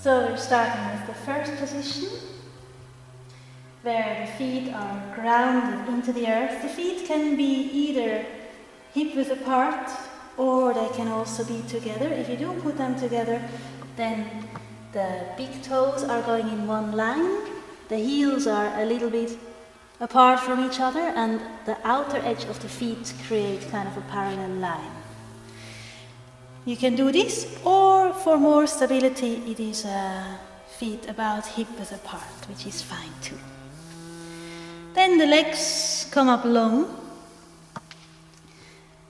So we're starting with the first position, where the feet are grounded into the earth. The feet can be either hip-width apart, or they can also be together. If you do put them together, then the big toes are going in one line, the heels are a little bit apart from each other, and the outer edge of the feet create kind of a parallel line. You can do this, or for more stability, it is feet about hip-width apart, which is fine too. Then the legs come up long.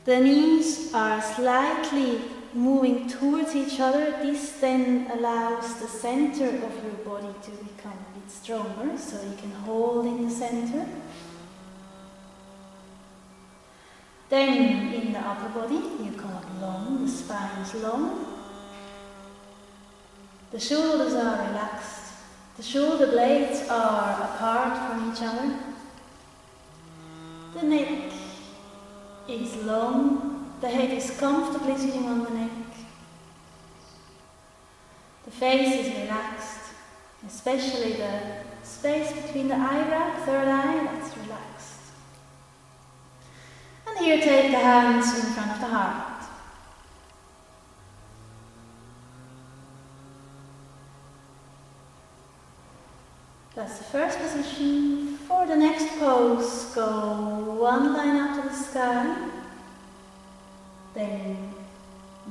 The knees are slightly moving towards each other. This then allows the center of your body to become a bit stronger, so you can hold in the center. Then in the upper body, you come up long, the spine is long. The shoulders are relaxed. The shoulder blades are apart from each other. The neck is long. The head is comfortably sitting on the neck. The face is relaxed, especially the space between the eyebrow, third eye, that's relaxed. And here take the hands in front of the heart. That's the first position. For the next pose, go one line up to the sky. Then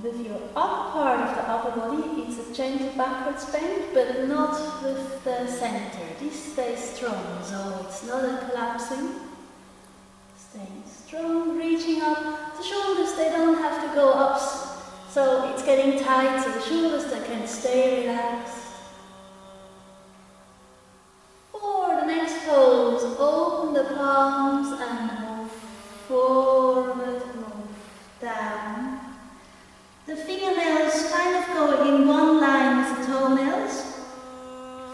with your upper part of the upper body, it's a gentle backwards bend, but not with the center. This stays strong, so it's not a collapsing. Staying strong, reaching up. The shoulders, they don't have to go up, so it's getting tight, so the shoulders, they can stay relaxed. For the next pose, open the palms and move forward, move down. The fingernails kind of go in one line with the toenails.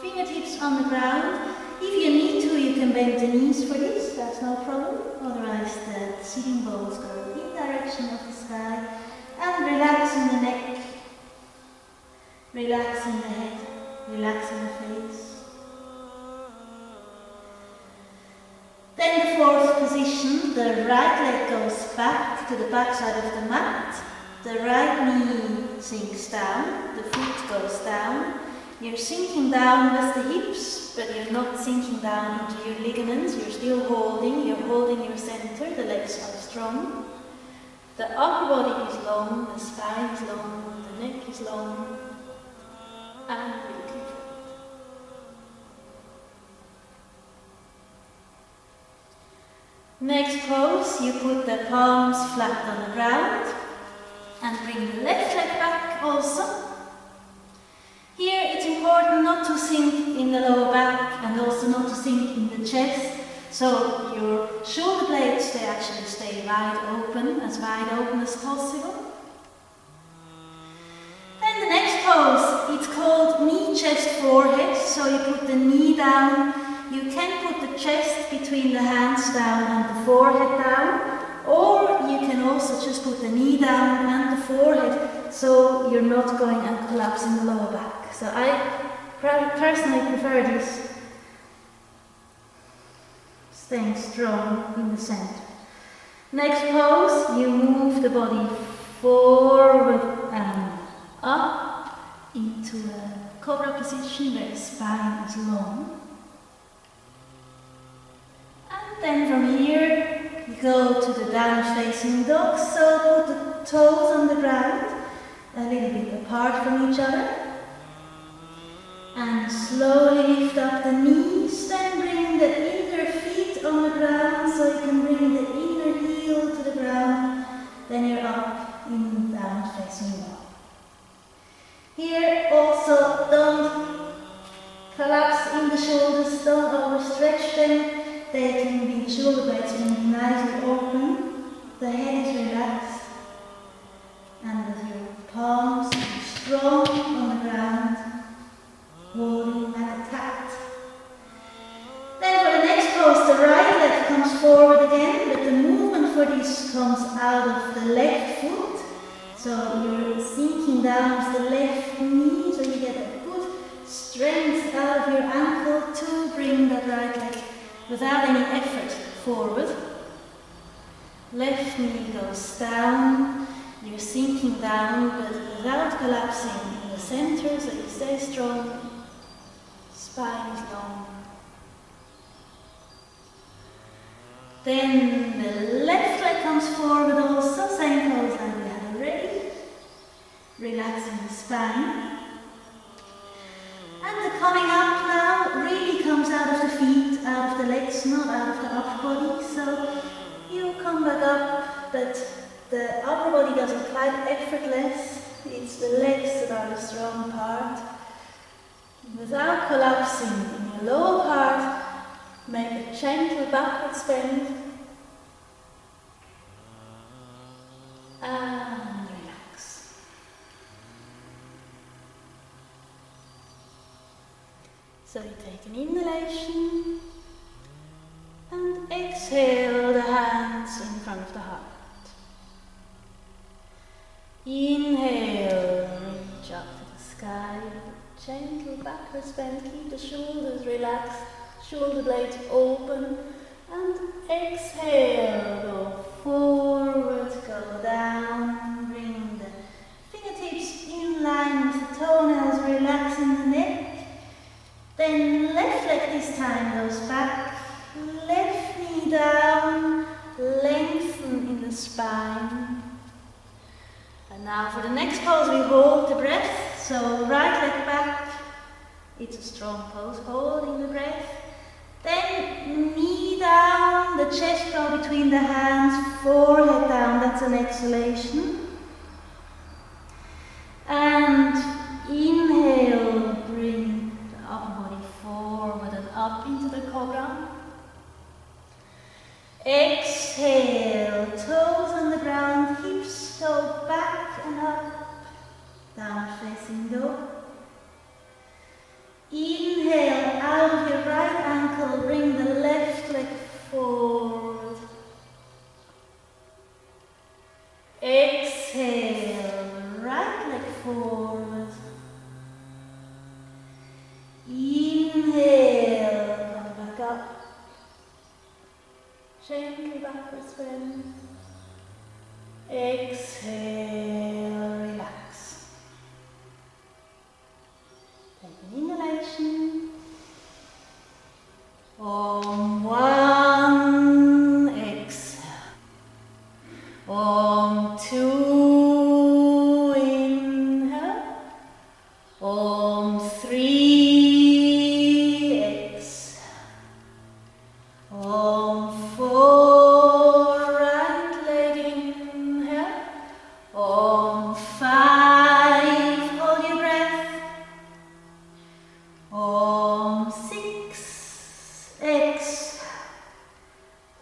Fingertips on the ground. If you need to, you can bend the knees for this, that's no problem. Otherwise, the sitting bones go in the direction of the sky. And relaxing the neck, relaxing the head, relaxing the face. Then the fourth position, the right leg goes back to the back side of the mat. The right knee sinks down, the foot goes down. You're sinking down with the hips, but you're not sinking down into your ligaments. You're still holding, you're holding your center, the legs are strong. The upper body is long, the spine is long, the neck is long, and really comfortable. Next pose, you put the palms flat on the ground and bring the left leg back also. Here it's important not to sink in the lower back and also not to sink in the chest. So your shoulder blades, they actually stay wide open as possible. Then the next pose, it's called knee, chest, forehead. So you put the knee down. You can put the chest between the hands down and the forehead down. Or you can also just put the knee down and the forehead, so you're not going and collapsing the lower back. So I personally prefer this. Staying strong in the center. Next pose, you move the body forward and up into a cobra position where the spine is long. And then from here, you go to the down-facing dog, so put the toes on the ground, a little bit apart from each other. And slowly lift up the knees, then bring the inner feet on the ground, so you can bring the inner heel to the ground. Then you're up in down-facing dog. Here also, don't collapse in the shoulders, don't overstretch them. They can be, the shoulder blades can be nicely open, the head is relaxed, and with your palms strong on the ground, holding like a cat. Then for the next pose, the right leg comes forward again, but the movement for this comes out of the left foot. So you're sinking down with the left knee, so you get a good without any effort forward. Left knee goes down, you're sinking down but without collapsing in the center, so you stay strong, spine is long. Then the left leg comes forward also, same pose like we had already. Relaxing the spine. And the coming up now really comes out of the feet, out of the legs, not out of the upper body. So you come back up, but the upper body doesn't quite effortless. It's the legs that are the strong part. Without collapsing in your lower part, make a gentle backwards bend. And relax. So you take an inhalation and exhale the hands in front of the heart. Inhale, reach up to the sky, gentle backwards bend, keep the shoulders relaxed, shoulder blades open, and exhale, go forward, go down, bring the fingertips in line with the toenails, relaxing the neck. Then left leg this time goes back, left knee down, lengthen in the spine. And now for the next pose we hold the breath, so right leg back, it's a strong pose, holding the breath. Then knee down, the chest go between the hands, forehead down, that's an exhalation. And inhale, bring the upper body forward and up into the cobra. Exhale, toes on the ground, hips go back and up, down facing dog. Inhale, out of your right ankle, bring the left leg forward. Exhale, right leg forward. Inhale, come back up. Gently backwards bend. Exhale, relax. Take an inhalation. Om one, exhale. Om two, inhale. Om three, exhale. Om four, right leg inhale. Om five, hold your breath. Om six, exhale.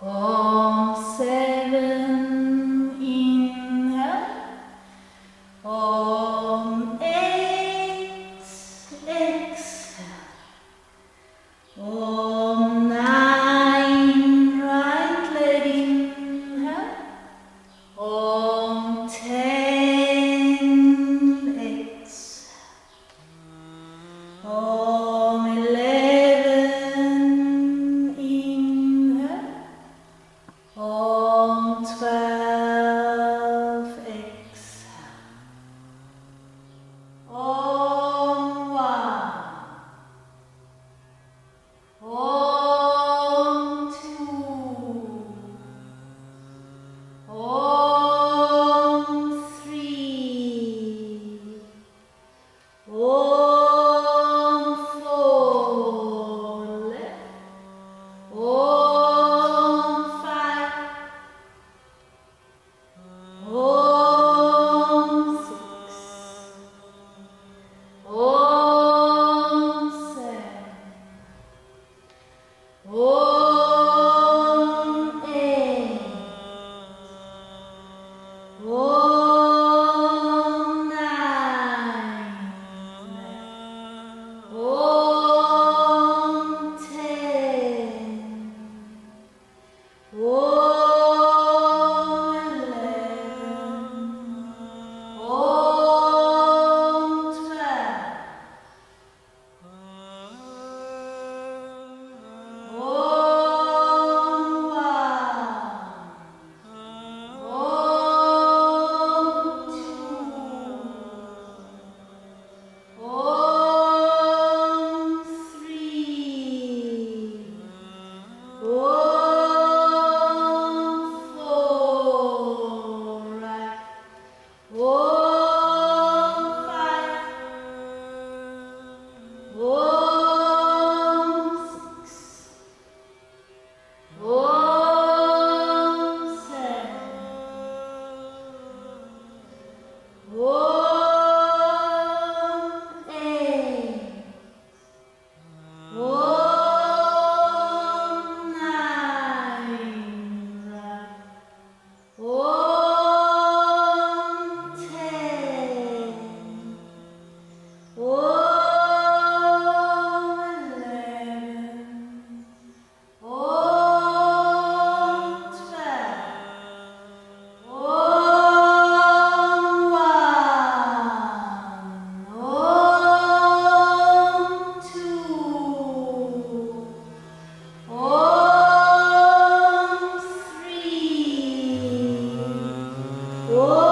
Om seven, inhale. Om eight, exhale. Om nine, right leg inhale. Om 10, exhale. Om 11, inhale. Om 12, exhale. Om 1. Om 2. Om 3. Om 4. Left. Om 5. Om 6. Om 7. Om 8. Om 9. Om 10. Om 11. Om 12. Good.